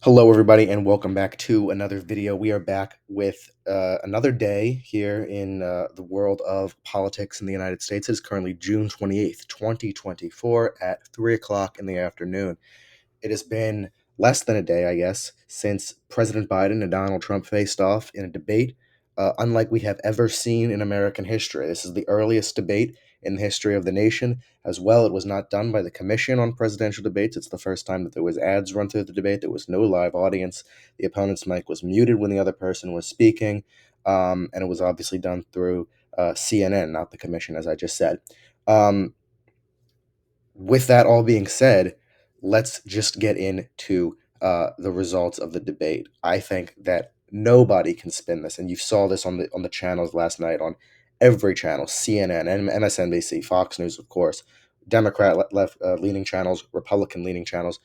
Hello, everybody, and welcome back to another video. We are back with another day here in the world of politics in the United States. It is currently June 28th, 2024 at 3 o'clock in the afternoon. It has been less than a day, I guess, since President Biden and Donald Trump faced off in a debate, unlike we have ever seen in American history. This is the earliest debate in the history of the nation. As well, it was not done by the Commission on Presidential Debates. It's the first time that there was ads run through the debate. There was no live audience. The opponent's mic was muted when the other person was speaking, and it was obviously done through CNN, not the Commission, as I just said. Um, with that all being said, let's just get into the results of the debate. I think that nobody can spin this, and you saw this on the channels last night on every channel: CNN, and MSNBC, Fox News, of course, Democrat left leaning channels, Republican leaning channels.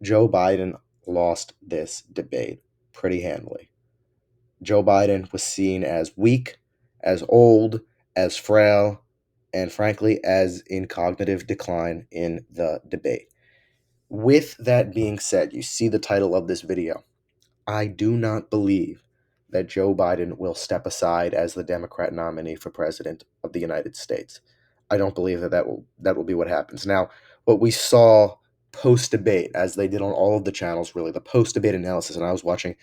Joe Biden lost this debate pretty handily. Joe Biden was seen as weak, as old, as frail, and frankly, as in cognitive decline in the debate. With that being said, you see the title of this video. I do not believe that Joe Biden will step aside as the Democrat nominee for president of the United States. I don't believe that will be what happens. Now, what we saw post debate, as they did on all of the channels, really the post debate analysis, and I was watching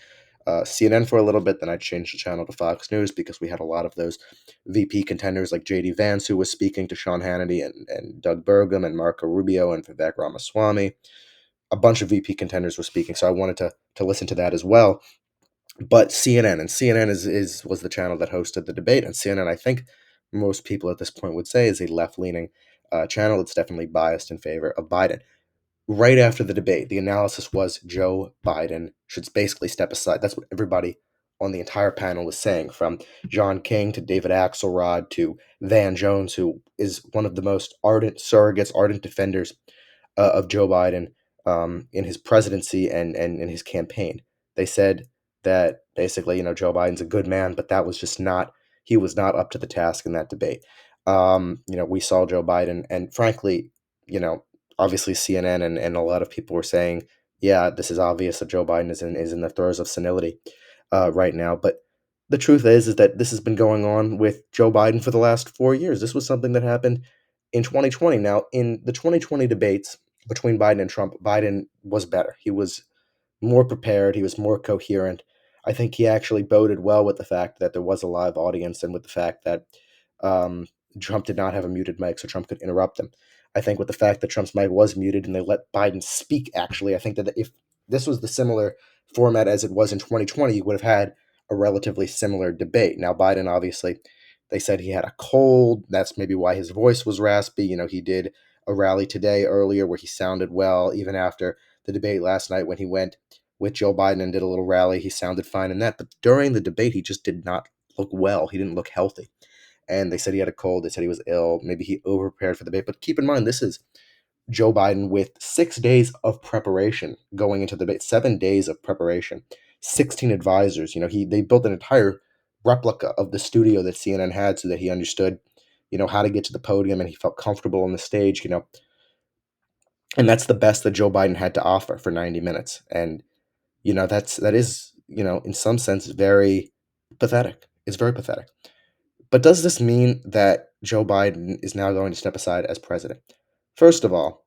CNN for a little bit. Then I changed the channel to Fox News because we had a lot of those VP contenders like J.D. Vance, who was speaking to Sean Hannity and Doug Burgum and Marco Rubio and Vivek Ramaswamy. A bunch of VP contenders were speaking, so I wanted to listen to that as well. But CNN was the channel that hosted the debate, and CNN, I think most people at this point would say, is a left leaning channel. It's definitely biased in favor of Biden. Right after the debate, the analysis was Joe Biden should basically step aside. That's what everybody on the entire panel was saying, from John King to David Axelrod to Van Jones, who is one of the most ardent surrogates, ardent defenders of Joe Biden in his presidency and in his campaign. They said that basically, Joe Biden's a good man, but that was just not, he was not up to the task in that debate. We saw Joe Biden, and frankly, you know, obviously CNN and a lot of people were saying, yeah, this is obvious that Joe Biden is in the throes of senility right now. But the truth is that this has been going on with Joe Biden for the last 4 years. This was something that happened in 2020. Now, in the 2020 debates between Biden and Trump, Biden was better. He was more prepared. He was more coherent. I think he actually boded well with the fact that there was a live audience and with the fact that um, Trump did not have a muted mic, so Trump could interrupt them. I think with the fact that Trump's mic was muted and they let Biden speak, actually, I think that if this was the similar format as it was in 2020, you would have had a relatively similar debate. Now, Biden, obviously, they said he had a cold. That's maybe why his voice was raspy. He did a rally today earlier where he sounded well, even after the debate last night when he went with Joe Biden and did a little rally. He sounded fine in that. But during the debate, he just did not look well. He didn't look healthy. And they said he had a cold. They said he was ill. Maybe he over prepared for the debate. But keep in mind, this is Joe Biden with 6 days of preparation going into the debate, 7 days of preparation, 16 advisors. They built an entire replica of the studio that CNN had so that he understood, how to get to the podium and he felt comfortable on the stage, and that's the best that Joe Biden had to offer for 90 minutes. And, that is, in some sense, very pathetic. It's very pathetic. But does this mean that Joe Biden is now going to step aside as president? First of all,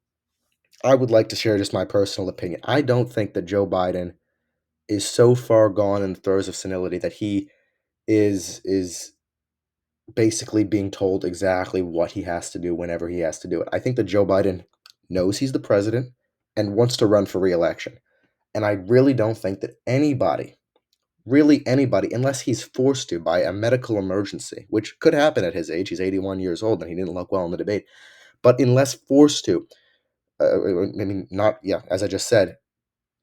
I would like to share just my personal opinion. I don't think that Joe Biden is so far gone in the throes of senility that he is basically being told exactly what he has to do whenever he has to do it. I think that Joe Biden knows he's the president and wants to run for reelection. And I really don't think that anybody, really anybody, unless he's forced to by a medical emergency, which could happen at his age, he's 81 years old and he didn't look well in the debate, but unless forced to, not, yeah, as I just said,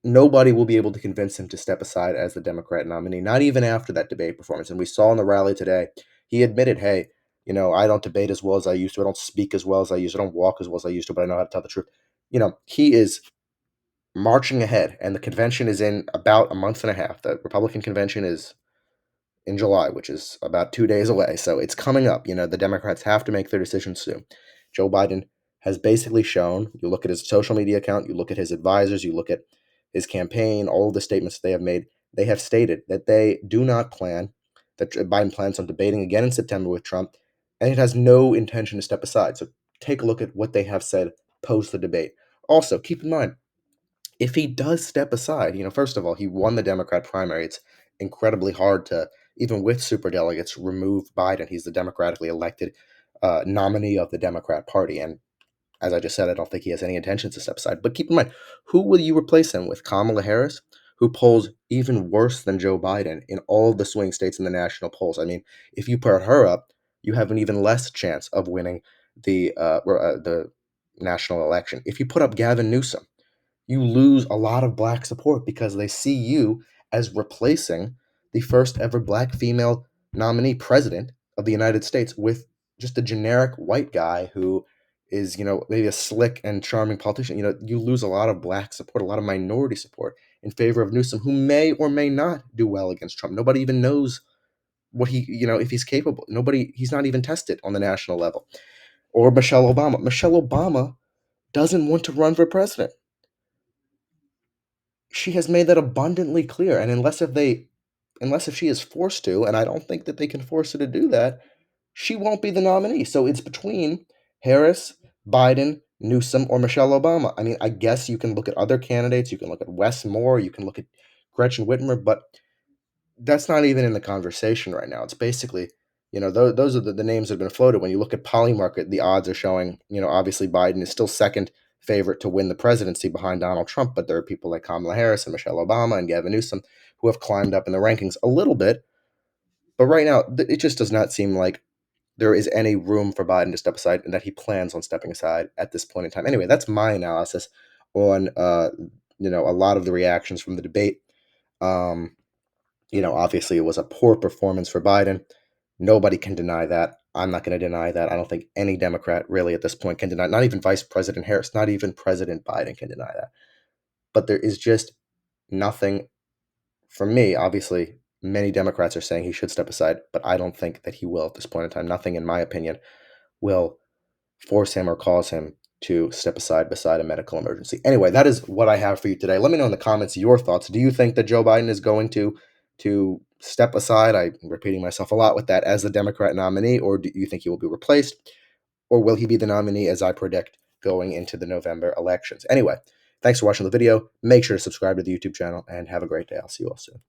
nobody will be able to convince him to step aside as the Democrat nominee, not even after that debate performance. And we saw in the rally today, he admitted, hey, I don't debate as well as I used to. I don't speak as well as I used to. I don't walk as well as I used to, but I know how to tell the truth. He is marching ahead, and the convention is in about a month and a half. The Republican convention is in July, which is about 2 days away. So it's coming up. The Democrats have to make their decision soon. Joe Biden has basically shown, you look at his social media account, you look at his advisors, you look at his campaign, all of the statements they have made, they have stated that they do not plan, that Biden plans on debating again in September with Trump, and it has no intention to step aside. So take a look at what they have said post the debate. Also, keep in mind, if he does step aside, first of all, he won the Democrat primary. It's incredibly hard to, even with superdelegates, remove Biden. He's the democratically elected nominee of the Democrat Party. And as I just said, I don't think he has any intentions to step aside. But keep in mind, who will you replace him with? Kamala Harris, who polls even worse than Joe Biden in all of the swing states in the national polls. I mean, if you put her up, you have an even less chance of winning the national election. If you put up Gavin Newsom, you lose a lot of black support because they see you as replacing the first ever black female nominee president of the United States with just a generic white guy who is, maybe a slick and charming politician. You lose a lot of black support, a lot of minority support in favor of Newsom, who may or may not do well against Trump. Nobody even knows what if he's capable. He's not even tested on the national level. Or Michelle Obama. Michelle Obama doesn't want to run for president. She has made that abundantly clear, and unless if she is forced to, and I don't think that they can force her to do that, she won't be the nominee. So it's between Harris, Biden, Newsom, or Michelle Obama. I mean, I guess you can look at other candidates. You can look at Wes Moore. You can look at Gretchen Whitmer, but that's not even in the conversation right now. It's basically, those are the names that have been floated. When you look at Polymarket, the odds are showing, obviously Biden is still second favorite to win the presidency behind Donald Trump, but there are people like Kamala Harris and Michelle Obama and Gavin Newsom who have climbed up in the rankings a little bit. But right now, it just does not seem like there is any room for Biden to step aside and that he plans on stepping aside at this point in time. Anyway, that's my analysis on, a lot of the reactions from the debate. Obviously it was a poor performance for Biden. Nobody can deny that. I'm not going to deny that. I don't think any Democrat really at this point can deny it. Not even Vice President Harris, not even President Biden can deny that. But there is just nothing for me. Obviously, many Democrats are saying he should step aside, but I don't think that he will at this point in time. Nothing, in my opinion, will force him or cause him to step aside beside a medical emergency. Anyway, that is what I have for you today. Let me know in the comments your thoughts. Do you think that Joe Biden is going to step aside? I'm repeating myself a lot with that, as the Democrat nominee, or do you think he will be replaced? Or will he be the nominee as I predict going into the November elections? Anyway, thanks for watching the video. Make sure to subscribe to the YouTube channel and have a great day. I'll see you all soon.